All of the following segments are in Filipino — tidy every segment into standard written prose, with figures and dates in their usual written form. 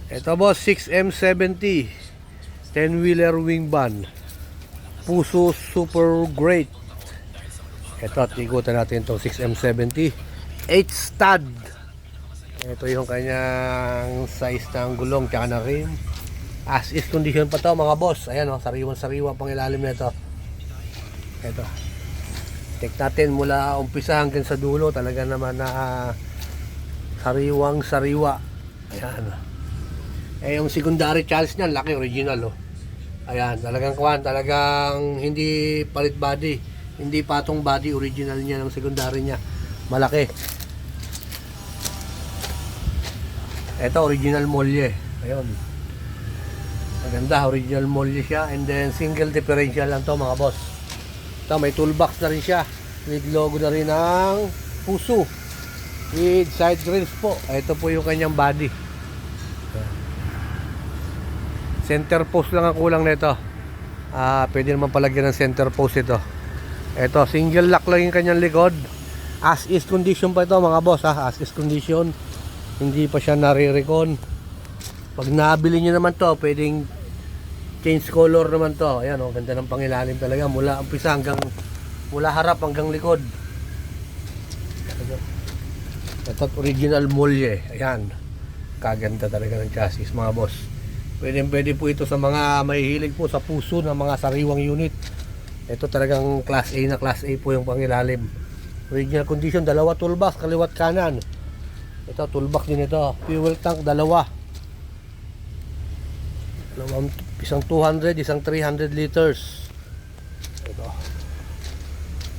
Ito boss, 6M70 10-wheeler wing van, Puso Super Great. Ito, tigutan natin itong 6M70 8 stud. Ito yung kanyang size ng gulong tsaka na rim. As is condition pa to mga boss. Ayan o, sariwan-sariwa pang ilalim na ito. Ito, check natin mula umpisa hanggang sa dulo. Talaga naman na sariwang-sariwa. Ayan. Yung secondary chassis niyan, laki, original. Ayan, talagang hindi palit body. Hindi patong body, original niya ng secondary niya. Malaki. Ito, original molye. Ayun. Maganda, original molye siya. And then, single differential lang to mga boss. Ito, may toolbox na rin siya. With logo na rin ng Puso. With side grills po. Ito po yung kanyang body. Center post lang ang kulang nito. Pwede naman palagyan ng center post ito. Ito, single lock lang yung kanyang likod. As is condition pa ito mga boss, as is condition. Hindi pa siya nare-recon. Pag nabili nyo naman to, pwedeng change color naman to. Ayan, ganda ng pangilalim talaga. Mula umpisa mula harap hanggang likod. Ito, original molye. Ayan, kaganda talaga ng chassis mga boss. Pwede po ito sa mga mahihilig po sa puso ng mga sariwang unit. Ito talagang class A na class A po yung pangilalim. Original condition, dalawa toolbox, kaliwat kanan. Ito, toolbox din ito. Fuel tank, dalawa. Isang 200, isang 300 liters.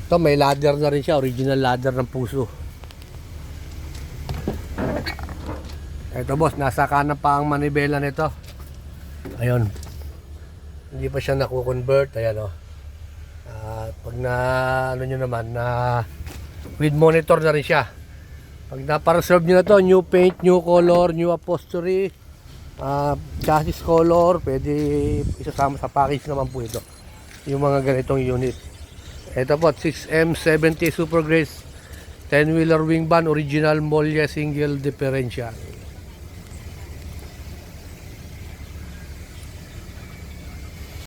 Ito, may ladder na rin siya. Original ladder ng Puso. Ito boss, nasa kanan pa ang manibela nito. Ayun, hindi pa siya naku-convert. Ayan pag na ano nyo naman na with monitor na rin siya. Pag na-reserve nyo na to, new paint, new color, new upholstery, chassis color, pwede isasama sa package naman po ito yung mga ganitong unit. Ito po, 6M70 Super Grace 10-wheeler wing van, original molye single differential.